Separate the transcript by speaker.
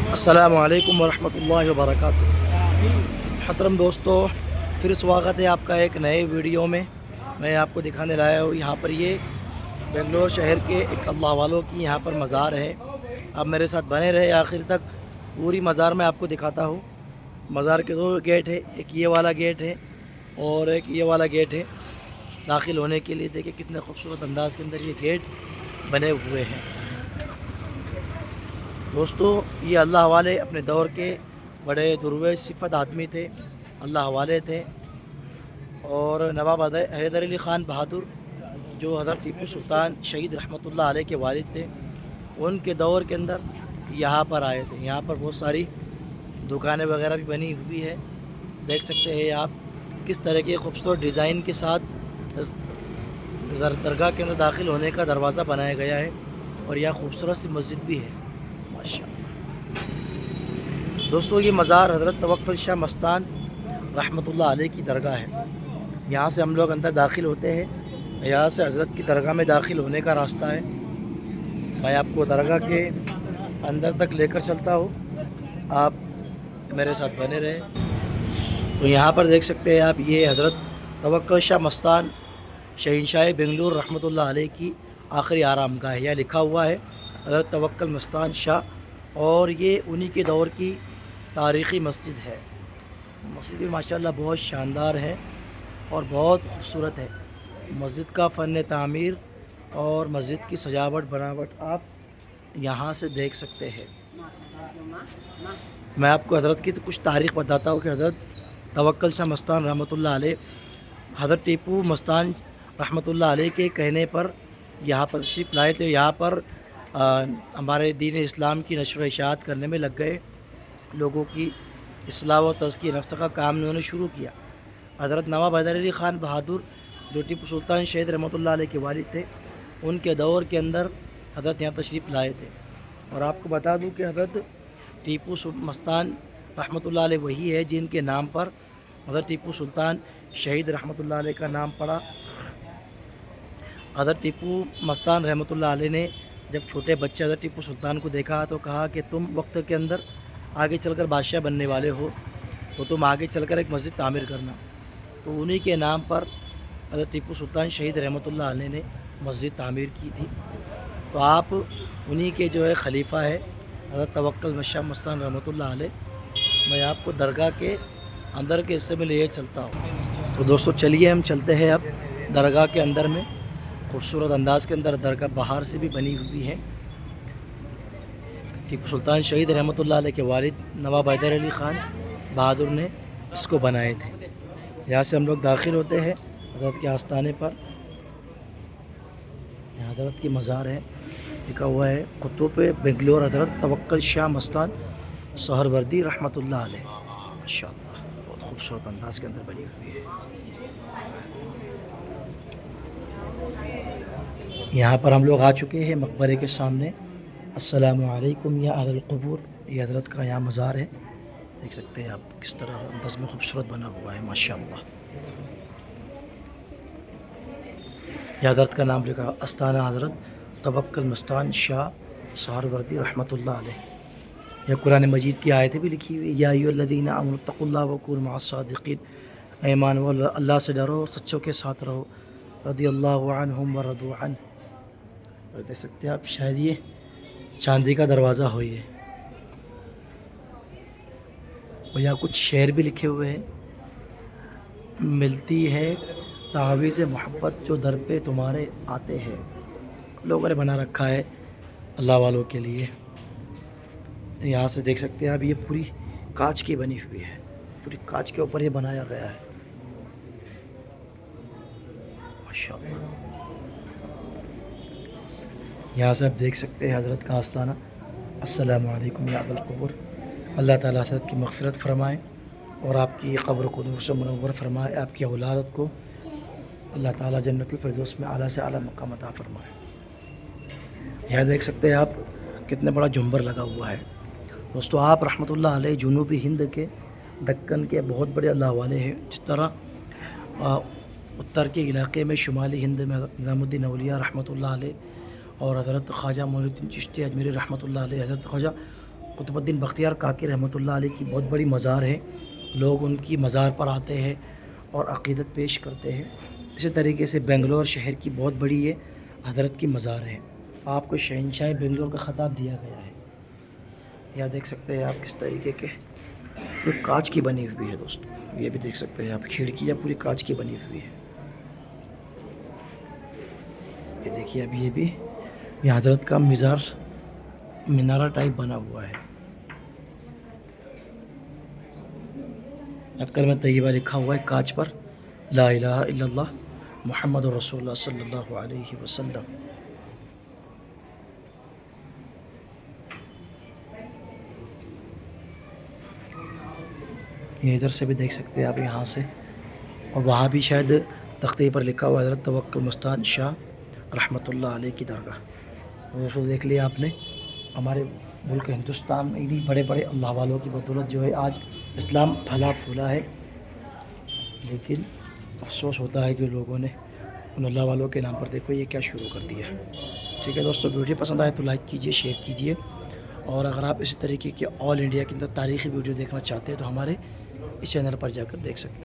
Speaker 1: السلام علیکم ورحمۃ اللہ وبرکاتہ۔ محترم دوستو، پھر سواگت ہے آپ کا ایک نئے ویڈیو میں۔ میں آپ کو دکھانے لایا ہوں یہاں پر یہ بنگلور شہر کے ایک اللہ والوں کی یہاں پر مزار ہے۔ آپ میرے ساتھ بنے رہے آخر تک، پوری مزار میں آپ کو دکھاتا ہوں۔ مزار کے دو گیٹ ہے، ایک یہ والا گیٹ ہے اور ایک یہ والا گیٹ ہے داخل ہونے کے لیے۔ دیکھیں کتنے خوبصورت انداز کے اندر یہ گیٹ بنے ہوئے ہیں۔ دوستو، یہ اللہ والے اپنے دور کے بڑے درویش صفت آدمی تھے، اللہ والے تھے، اور نواب حیدر علی خان بہادر جو حضرت ٹیپو سلطان شہید رحمۃ اللہ علیہ کے والد تھے، ان کے دور کے اندر یہاں پر آئے تھے۔ یہاں پر بہت ساری دکانیں وغیرہ بھی بنی ہوئی ہے، دیکھ سکتے ہیں آپ کس طرح کے خوبصورت ڈیزائن کے ساتھ درگاہ کے اندر داخل ہونے کا دروازہ بنایا گیا ہے، اور یہاں خوبصورت سی مسجد بھی ہے ماشاءاللہ۔ دوستو، یہ مزار حضرت توکل شاہ مستان رحمۃ اللہ علیہ کی درگاہ ہے۔ یہاں سے ہم لوگ اندر داخل ہوتے ہیں، یہاں سے حضرت کی درگاہ میں داخل ہونے کا راستہ ہے۔ میں آپ کو درگاہ کے اندر تک لے کر چلتا ہوں، آپ میرے ساتھ بنے رہے۔ تو یہاں پر دیکھ سکتے ہیں آپ، یہ حضرت توکل شاہ مستان شہنشاہ بنگلور رحمۃ اللہ علیہ کی آخری آرام گاہ ہے۔ یہاں لکھا ہوا ہے حضرت توکل مستان شاہ، اور یہ انہی کے دور کی تاریخی مسجد ہے۔ مسجد بھی ماشاءاللہ بہت شاندار ہے اور بہت خوبصورت ہے۔ مسجد کا فن تعمیر اور مسجد کی سجاوٹ بناوٹ آپ یہاں سے دیکھ سکتے ہیں۔ میں آپ کو حضرت کی کچھ تاریخ بتاتا ہوں کہ حضرت توکل شاہ مستان رحمۃ اللہ علیہ حضرت ٹیپو مستان رحمۃ اللہ علیہ کے کہنے پر یہاں پر تشریف لائے تھے۔ یہاں پر ہمارے دین اسلام کی نشر و اشاعت کرنے میں لگ گئے، لوگوں کی اصلاح و تزکیہ نفس کا کام انہوں نے شروع کیا۔ حضرت نواب حیدر علی خان بہادر جو ٹیپو سلطان شہید رحمۃ اللہ علیہ کے والد تھے، ان کے دور کے اندر حضرت یہاں تشریف لائے تھے۔ اور آپ کو بتا دوں کہ حضرت ٹیپو مستان رحمۃ اللہ علیہ وہی ہے جن کے نام پر حضرت ٹیپو سلطان شہید رحمۃ اللہ علیہ کا نام پڑا۔ حضرت ٹیپو مستان رحمۃ اللہ علیہ نے جب چھوٹے بچے حضرت ٹیپو سلطان کو دیکھا تو کہا کہ تم وقت کے اندر آگے چل کر بادشاہ بننے والے ہو، تو تم آگے چل کر ایک مسجد تعمیر کرنا۔ تو انہی کے نام پر حضرت ٹیپو سلطان شہید رحمۃ اللہ علیہ نے مسجد تعمیر کی تھی۔ تو آپ انہی کے جو ہے خلیفہ ہے حضرت توکل شاہ مستان رحمۃ اللہ علیہ۔ میں آپ کو درگاہ کے اندر کے حصے میں لے چلتا ہوں۔ تو دوستو چلیے ہم چلتے ہیں اب درگاہ کے اندر میں۔ خوبصورت انداز کے اندر درگاہ باہر سے بھی بنی ہوئی ہے۔ ٹیپو سلطان شہید رحمۃ اللہ علیہ کے والد نواب حیدر علی خان بہادر نے اس کو بنائے تھے۔ یہاں سے ہم لوگ داخل ہوتے ہیں حضرت کے آستانے پر۔ یہاں حضرت کی مزار ہے، لکھا ہوا ہے قطب بنگلور حضرت توکل شاہ مستان سہروردی رحمۃ اللہ علیہ۔ ماشاءاللہ بہت خوبصورت انداز کے اندر بنی ہوئی ہے۔ یہاں پر ہم لوگ آ چکے ہیں مقبرے کے سامنے۔ السلام علیکم یا اہل القبور، یہ حضرت کا یہاں مزار ہے، دیکھ سکتے ہیں آپ کس طرح انداز میں خوبصورت بنا ہوا ہے ماشاءاللہ۔ یہ حضرت کا نام لکھا استانہ حضرت توکل مستان شاہ سہروردی رحمۃ اللہ علیہ۔ یہ قرآن مجید کی آیتیں بھی لکھی ہوئی، یا ایھا الذین آمنوا اتقوا اللہ وکونوا مع الصادقین، اے ایمان والو اللہ سے ڈرو، سچوں کے ساتھ رہو، رضی اللہ عنہم ورضوا عنہ۔ اور دیکھ سکتے ہیں آپ، شاید یہ چاندی کا دروازہ ہو یہ، اور یہاں کچھ شعر بھی لکھے ہوئے ہیں۔ ملتی ہے تعویذ محبت جو در پہ تمہارے آتے ہیں، لوگوں نے بنا رکھا ہے اللہ والوں کے لیے۔ یہاں سے دیکھ سکتے ہیں آپ، یہ پوری کانچ کی بنی ہوئی ہے، پوری کانچ کے اوپر یہ بنایا گیا ہے ماشاءاللہ۔ یہاں سے آپ دیکھ سکتے ہیں حضرت کا آستانہ۔ السلام علیکم یا اہل القبور، اللہ تعالیٰ حضرت کی مغفرت فرمائے اور آپ کی قبر کو نور سے منور فرمائے، آپ کی اولاد کو اللہ تعالیٰ جنت الفردوس میں اعلیٰ سے اعلیٰ مقام عطا فرمائے۔ یہاں دیکھ سکتے ہیں آپ کتنے بڑا جھومبر لگا ہوا ہے۔ دوستو، آپ رحمۃ اللہ علیہ جنوبی ہند کے دکن کے بہت بڑے اللہ والے ہیں۔ جس طرح اتر کے علاقے میں شمالی ہند میں حضرت نظام الدین اولیاء رحمۃ اللہ علیہ اور حضرت خواجہ معین الدین چشتی اجمیری رحمۃ اللہ علیہ، حضرت خواجہ قطب الدین بختیار کاکی رحمۃ اللہ علیہ کی بہت بڑی مزار ہے، لوگ ان کی مزار پر آتے ہیں اور عقیدت پیش کرتے ہیں۔ اسی طریقے سے بنگلور شہر کی بہت بڑی یہ حضرت کی مزار ہے، آپ کو شہنشاہ بنگلور کا خطاب دیا گیا ہے۔ یہاں دیکھ سکتے ہیں آپ کس طریقے کے پوری کانچ کی بنی ہوئی ہے دوستو، یہ بھی دیکھ سکتے ہیں آپ، کھڑکیاں پوری کانچ کی بنی ہوئی ہے۔ یہ دیکھیے اب یہ بھی یہ حضرت کا مزار مینارہ ٹائپ بنا ہوا ہے۔ اب کلمہ طیبہ لکھا ہوا ہے کانچ پر، لا الہ الا اللہ محمد رسول اللہ صلی اللہ علیہ وسلم۔ یہ ادھر سے بھی دیکھ سکتے ہیں آپ یہاں سے، اور وہاں بھی شاید تختے پر لکھا ہوا حضرت توکل مستان شاہ رحمۃ اللہ علیہ کی درگاہ۔ دوستوں دیکھ لیا آپ نے، ہمارے ملک ہندوستان میں بھی بڑے بڑے اللہ والوں کی بدولت جو ہے آج اسلام پھلا پھولا ہے، لیکن افسوس ہوتا ہے کہ لوگوں نے ان اللہ والوں کے نام پر دیکھو یہ کیا شروع کر دیا ہے۔ ٹھیک ہے دوستوں، ویڈیو پسند آئے تو لائک کیجئے، شیئر کیجئے، اور اگر آپ اسی طریقے کے آل انڈیا کے اندر تاریخی ویڈیو دیکھنا چاہتے ہیں تو ہمارے اس چینل پر جا کر دیکھ سکتے ہیں۔